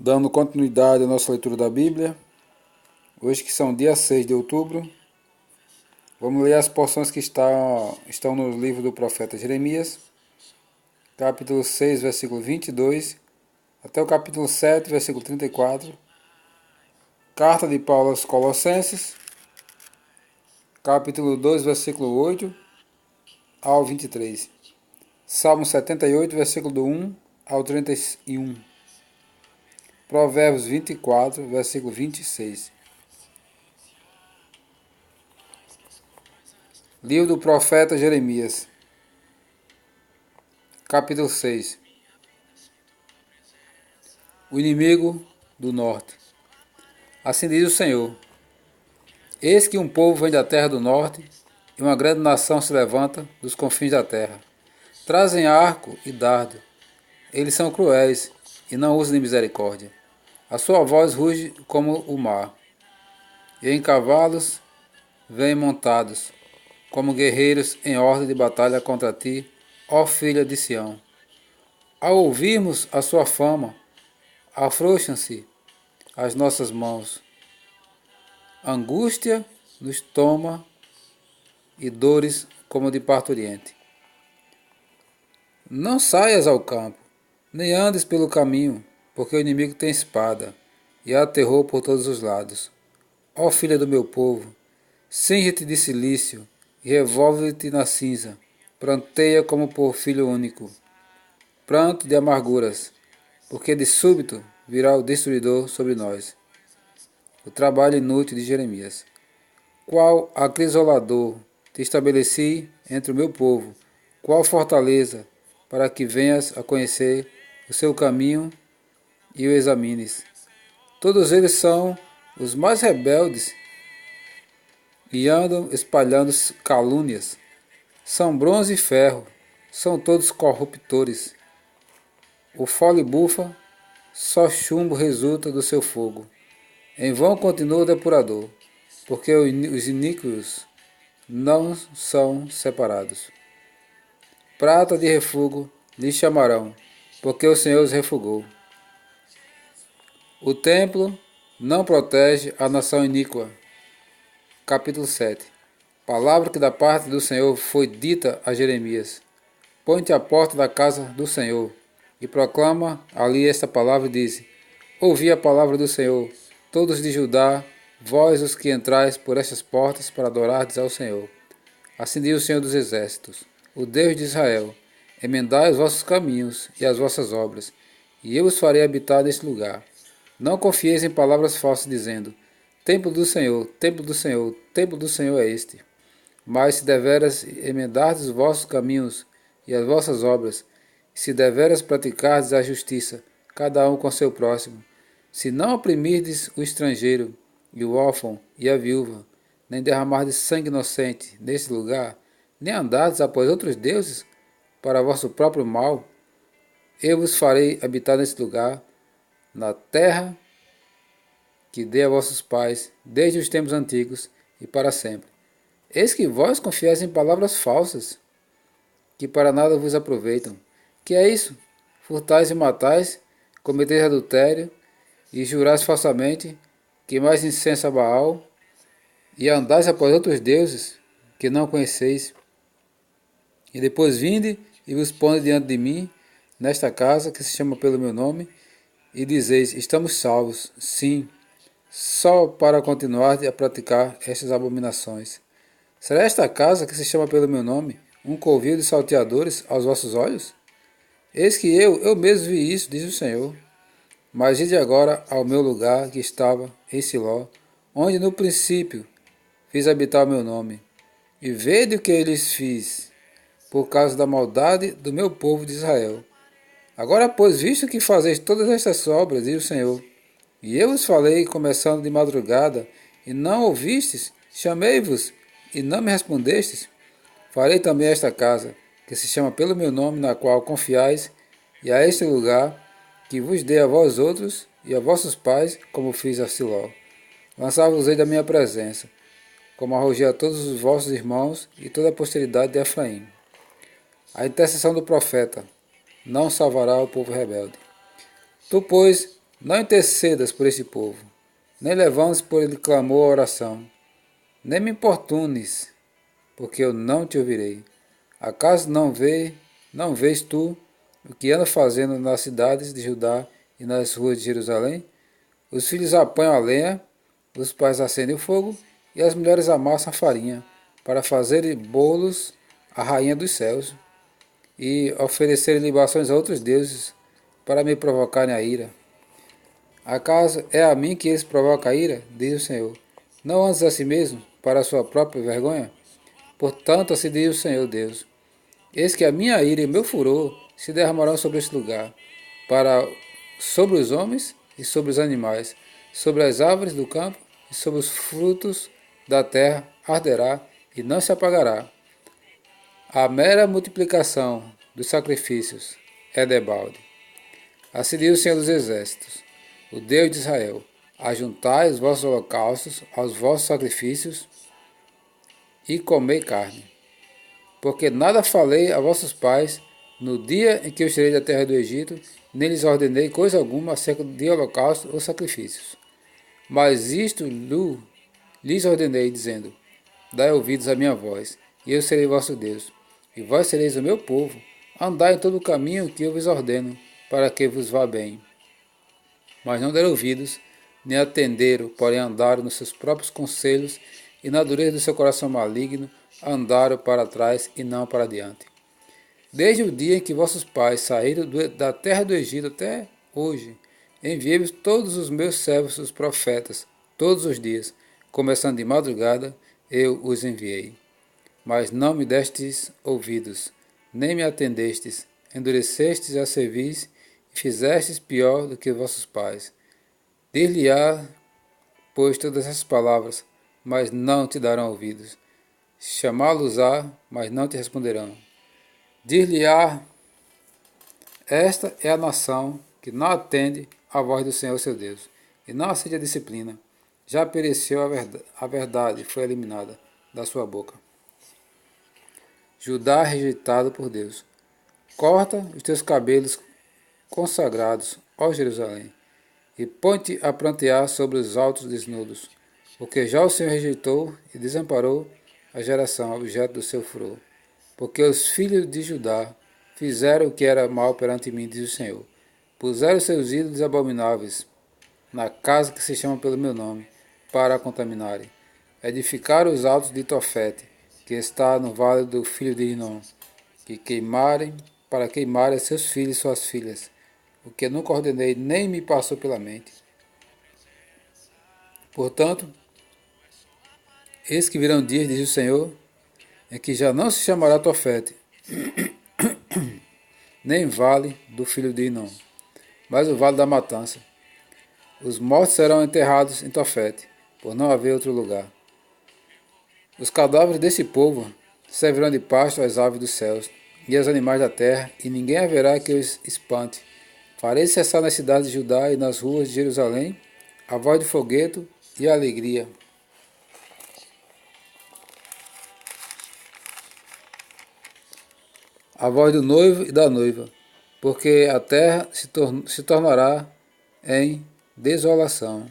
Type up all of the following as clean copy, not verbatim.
Dando continuidade à nossa leitura da Bíblia, hoje que são dia 6 de outubro, vamos ler as porções que estão no livro do profeta Jeremias, capítulo 6, versículo 22, até o capítulo 7, versículo 34, carta de Paulo aos Colossenses, capítulo 2, versículo 8 ao 23, Salmo 78, versículo do 1 ao 31, Provérbios 24, versículo 26. Livro do profeta Jeremias, capítulo 6. O inimigo do norte. Assim diz o Senhor: Eis que um povo vem da terra do norte, e uma grande nação se levanta dos confins da terra. Trazem arco e dardo. Eles são cruéis e não usam de misericórdia. A sua voz ruge como o mar, e em cavalos vêm montados, como guerreiros em ordem de batalha contra ti, ó filha de Sião. Ao ouvirmos a sua fama, afrouxam-se as nossas mãos. Angústia nos toma e dores como de parturiente. Não saias ao campo, nem andes pelo caminho, porque o inimigo tem espada, e há terror por todos os lados. Ó filha do meu povo, cinge-te de cilício, e revolve-te na cinza, pranteia como por filho único. Pranto de amarguras, porque de súbito virá o destruidor sobre nós. O trabalho inútil de Jeremias. Qual acrisolador te estabeleci entre o meu povo, qual fortaleza, para que venhas a conhecer o seu caminho e o examines. Todos eles são os mais rebeldes e andam espalhando calúnias. São bronze e ferro, são todos corruptores. O fole bufa, só chumbo resulta do seu fogo. Em vão continua o depurador, porque os iníquos não são separados. Prata de refúgio lhe chamarão, porque o Senhor os refugou. O templo não protege a nação iníqua. Capítulo 7. Palavra que da parte do Senhor foi dita a Jeremias. Põe-te à porta da casa do Senhor, e proclama ali esta palavra e diz: Ouvi a palavra do Senhor, todos de Judá, vós os que entrais por estas portas para adorardes ao Senhor. Assim diz o Senhor dos Exércitos, o Deus de Israel: Emendai os vossos caminhos e as vossas obras, e eu os farei habitar neste lugar. Não confieis em palavras falsas, dizendo: Templo do Senhor, templo do Senhor, templo do Senhor é este. Mas se deveras emendardes os vossos caminhos e as vossas obras, e se deveras praticardes a justiça, cada um com seu próximo, se não oprimirdes o estrangeiro, e o órfão, e a viúva, nem derramardes sangue inocente nesse lugar, nem andardes após outros deuses, para vosso próprio mal, eu vos farei habitar nesse lugar, na terra que dei a vossos pais, desde os tempos antigos e para sempre. Eis que vós confiais em palavras falsas, que para nada vos aproveitam. Que é isso? Furtais e matais, cometeis adultério, e jurais falsamente, queimais incenso a Baal, e andais após outros deuses, que não conheceis. E depois vinde e vos ponde diante de mim, nesta casa que se chama pelo meu nome, e dizeis: Estamos salvos, sim, só para continuar a praticar estas abominações. Será esta casa que se chama pelo meu nome um covil de salteadores aos vossos olhos? Eis que eu mesmo vi isso, diz o Senhor. Mas ide agora ao meu lugar que estava em Siló, onde no princípio fiz habitar o meu nome, e vede o que lhes fiz, por causa da maldade do meu povo de Israel. Agora, pois, visto que fazeis todas estas obras, diz o Senhor, e eu vos falei, começando de madrugada, e não ouvistes, chamei-vos, e não me respondestes, farei também esta casa, que se chama pelo meu nome, na qual confiais, e a este lugar, que vos dei a vós outros, e a vossos pais, como fiz a Siló. Lançava-vos-ei da minha presença, como arrojei a todos os vossos irmãos, e toda a posteridade de Efraim. A intercessão do profeta não salvará o povo rebelde. Tu, pois, Não intercedas por este povo, nem levantes por ele clamor ou oração, nem me importunes, porque eu não te ouvirei. Acaso não vês tu o que anda fazendo nas cidades de Judá e nas ruas de Jerusalém? Os filhos apanham a lenha, os pais acendem o fogo e as mulheres amassam a farinha para fazerem bolos à rainha dos céus e oferecerem libações a outros deuses para me provocarem a ira. Acaso é a mim que eles provocam a ira? Diz o Senhor. Não antes a si mesmo, para a sua própria vergonha? Portanto, assim diz o Senhor Deus. Eis que a minha ira e o meu furor se derramarão sobre este lugar, sobre os homens e sobre os animais, sobre as árvores do campo e sobre os frutos da terra arderá e não se apagará. A mera multiplicação dos sacrifícios é debalde. Assim diz o Senhor dos Exércitos, o Deus de Israel: ajuntai os vossos holocaustos aos vossos sacrifícios e comei carne. Porque nada falei a vossos pais no dia em que eu tirei da terra do Egito, nem lhes ordenei coisa alguma acerca de holocausto ou sacrifícios. Mas isto lhes ordenei, dizendo: dai ouvidos à minha voz, e eu serei vosso Deus, e vós sereis o meu povo. Andai em todo o caminho que eu vos ordeno, para que vos vá bem. Mas não deram ouvidos, nem atenderam, porém andaram nos seus próprios conselhos, e na dureza do seu coração maligno andaram para trás e não para diante. Desde o dia em que vossos pais saíram da terra do Egito até hoje, enviei-vos todos os meus servos, os profetas, todos os dias, começando de madrugada, eu os enviei. Mas não me destes ouvidos, nem me atendestes, endurecestes a cerviz e fizestes pior do que vossos pais. Dir-lhe-á, pois, todas essas palavras, mas não te darão ouvidos. Chamá-los-á, mas não te responderão. Dir-lhe-á, esta é a nação que não atende à voz do Senhor seu Deus, e não aceita a disciplina. Já pereceu a verdade, foi eliminada da sua boca. Judá rejeitado por Deus. Corta os teus cabelos consagrados, ó Jerusalém, e põe-te a prantear sobre os altos desnudos, porque já o Senhor rejeitou e desamparou a geração objeto do seu furor. Porque os filhos de Judá fizeram o que era mal perante mim, diz o Senhor. Puseram seus ídolos abomináveis na casa que se chama pelo meu nome, para a contaminarem. Edificaram os altos de Tofete, que está no vale do filho de Inom, para queimarem seus filhos e suas filhas, o que nunca ordenei nem me passou pela mente. Portanto, eis que virão dias, diz o Senhor, em que já não se chamará Tofete, nem vale do filho de Inom, mas o vale da matança. Os mortos serão enterrados em Tofete, por não haver outro lugar. Os cadáveres desse povo servirão de pasto às aves dos céus e aos animais da terra, e ninguém haverá que os espante. Farei cessar nas cidades de Judá e nas ruas de Jerusalém a voz do fogueto e a alegria. A voz do noivo e da noiva, porque a terra se tornará em desolação.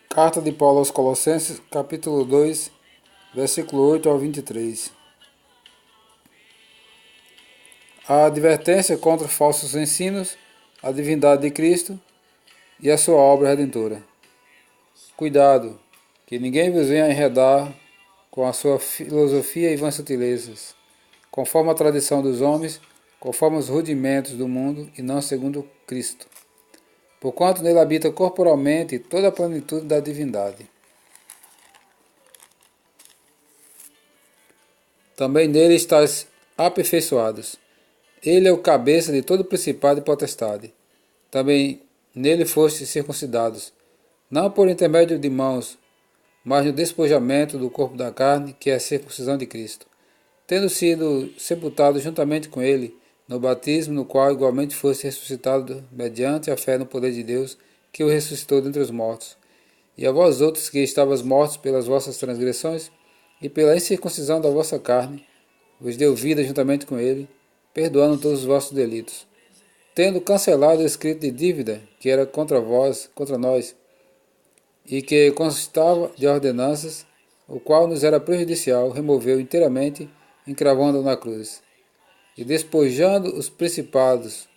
Carta de Paulo aos Colossenses, capítulo 2, versículo 8 ao 23. A advertência contra falsos ensinos, a divindade de Cristo e a sua obra redentora. Cuidado, que ninguém vos venha enredar com a sua filosofia e vãs sutilezas, conforme a tradição dos homens, conforme os rudimentos do mundo e não segundo Cristo. Porquanto nele habita corporalmente toda a plenitude da divindade. Também nele estáis aperfeiçoados. Ele é o cabeça de todo principado e potestade. Também nele fostes circuncidados, não por intermédio de mãos, mas no despojamento do corpo da carne, que é a circuncisão de Cristo, tendo sido sepultado juntamente com ele, no batismo, no qual igualmente fosse ressuscitado mediante a fé no poder de Deus, que o ressuscitou dentre os mortos. E a vós outros que estavas mortos pelas vossas transgressões e pela incircuncisão da vossa carne, vos deu vida juntamente com ele, perdoando todos os vossos delitos, tendo cancelado o escrito de dívida que era contra vós, contra nós, e que constava de ordenanças, o qual nos era prejudicial, removeu inteiramente, encravando na cruz, e despojando os principados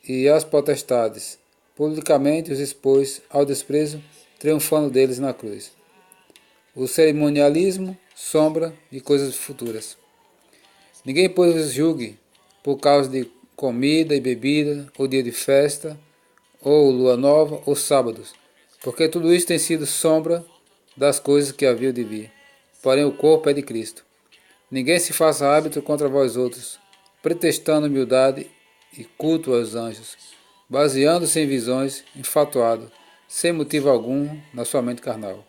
e as potestades, publicamente os expôs ao desprezo, triunfando deles na cruz. O cerimonialismo, sombra de coisas futuras. Ninguém, pois, vos julgue por causa de comida e bebida, ou dia de festa, ou lua nova, ou sábados, porque tudo isso tem sido sombra das coisas que haviam de vir. Porém o corpo é de Cristo. Ninguém se faça hábito contra vós outros, pretextando humildade e culto aos anjos, baseando-se em visões, enfatuado, sem motivo algum na sua mente carnal,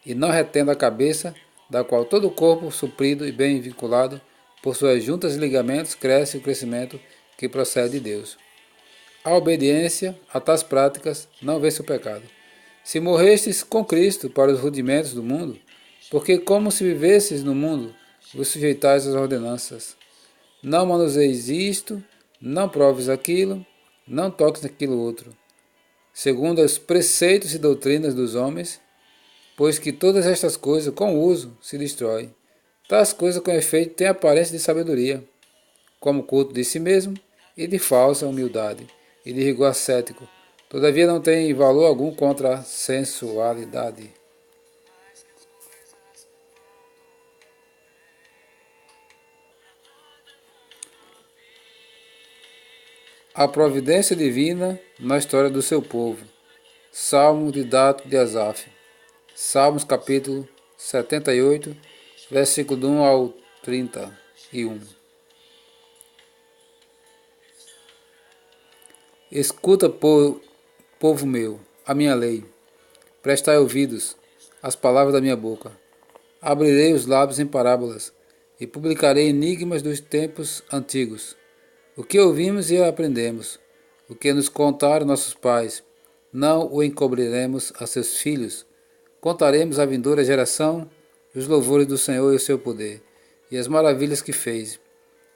e não retendo a cabeça, da qual todo o corpo, suprido e bem vinculado, por suas juntas e ligamentos, cresce o crescimento que procede de Deus. A obediência a tais práticas não vence o pecado. Se morrestes com Cristo para os rudimentos do mundo, porque como se vivesses no mundo, vos sujeitais às ordenanças. Não manuseis isto, não proves aquilo, não toques naquilo outro, segundo os preceitos e doutrinas dos homens, pois que todas estas coisas, com uso, se destroem. Tais coisas, com efeito, têm aparência de sabedoria, como culto de si mesmo e de falsa humildade, e de rigor ascético. Todavia não tem valor algum contra a sensualidade. A providência divina na história do seu povo. Salmo didático de Asaf. Salmos capítulo 78, versículo 1 ao 31. Escuta, povo meu, a minha lei. Prestai ouvidos às palavras da minha boca. Abrirei os lábios em parábolas e publicarei enigmas dos tempos antigos. O que ouvimos e aprendemos, o que nos contaram nossos pais, não o encobriremos a seus filhos. Contaremos à vindoura geração os louvores do Senhor e o seu poder, e as maravilhas que fez.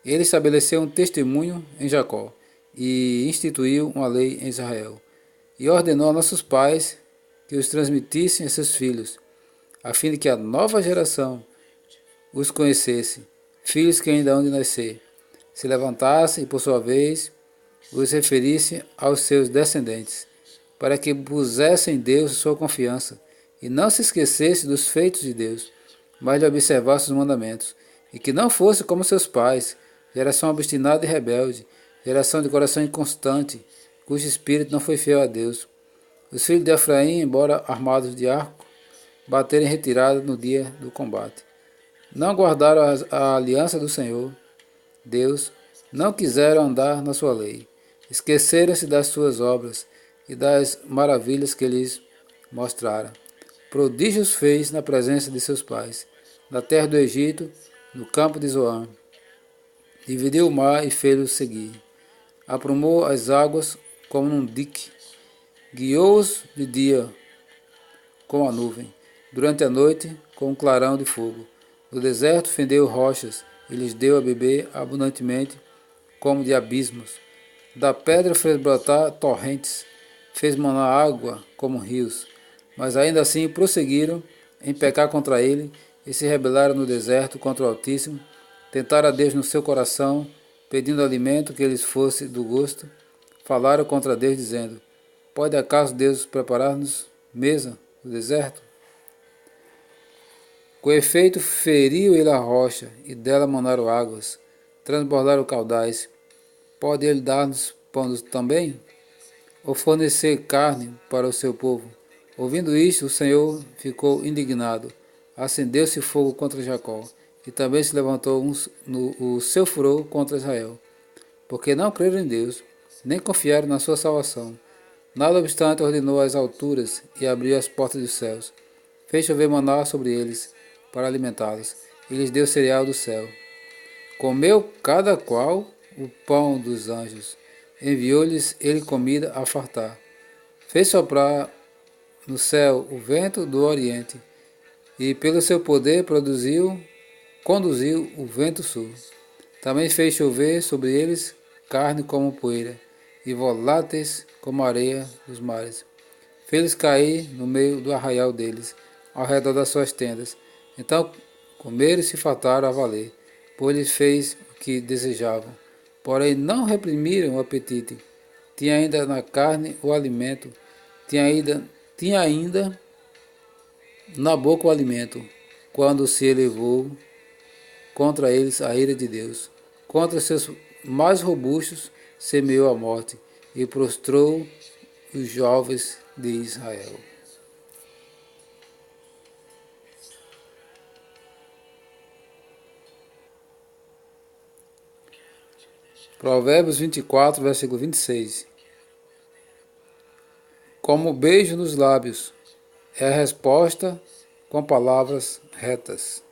Ele estabeleceu um testemunho em Jacó, e instituiu uma lei em Israel, e ordenou a nossos pais que os transmitissem a seus filhos, a fim de que a nova geração os conhecesse, filhos que ainda hão de nascer, se levantassem e, por sua vez, os referissem aos seus descendentes, para que pusessem em Deus sua confiança, e não se esquecesse dos feitos de Deus, mas lhe observasse os mandamentos, e que não fosse como seus pais, geração obstinada e rebelde, geração de coração inconstante, cujo espírito não foi fiel a Deus. Os filhos de Efraim, embora armados de arco, bateram em retirada no dia do combate. Não guardaram a aliança do Senhor, Deus, não quiseram andar na sua lei. Esqueceram-se das suas obras e das maravilhas que lhes mostrara. Prodígios fez na presença de seus pais, na terra do Egito, no campo de Zoan. Dividiu o mar e fez-o seguir. Aprumou as águas como num dique. Guiou-os de dia com a nuvem, durante a noite com um clarão de fogo. No deserto fendeu rochas e lhes deu a beber abundantemente como de abismos. Da pedra fez brotar torrentes, fez manar água como rios. Mas ainda assim prosseguiram em pecar contra ele e se rebelaram no deserto contra o Altíssimo. Tentaram a Deus no seu coração, pedindo alimento que lhes fosse do gosto. Falaram contra Deus, dizendo: Pode acaso Deus preparar-nos mesa no deserto? Com efeito, feriu ele a rocha, e dela manaram águas, transbordaram caudais. Pode ele dar-nos pão também? Ou fornecer carne para o seu povo? Ouvindo isto, o Senhor ficou indignado. Acendeu-se fogo contra Jacó, e também se levantou o seu furor contra Israel, porque não creram em Deus, nem confiaram na sua salvação. Nada obstante, ordenou as alturas e abriu as portas dos céus. Fez chover maná sobre eles, para alimentá-los, e lhes deu cereal do céu. Comeu cada qual o pão dos anjos. Enviou-lhes ele comida a fartar. Fez soprar no céu o vento do oriente, e pelo seu poder conduziu o vento sul. Também fez chover sobre eles carne como poeira, e voláteis como areia dos mares. Fez-lhes cair no meio do arraial deles, ao redor das suas tendas. Então comeram e se fartaram a valer, pois lhes fez o que desejavam. Porém não reprimiram o apetite. Tinha ainda na carne o alimento, tinha ainda na boca o alimento, quando se elevou contra eles a ira de Deus. Contra seus mais robustos semeou a morte e prostrou os jovens de Israel. Provérbios 24, versículo 26. Como beijo nos lábios é a resposta com palavras retas.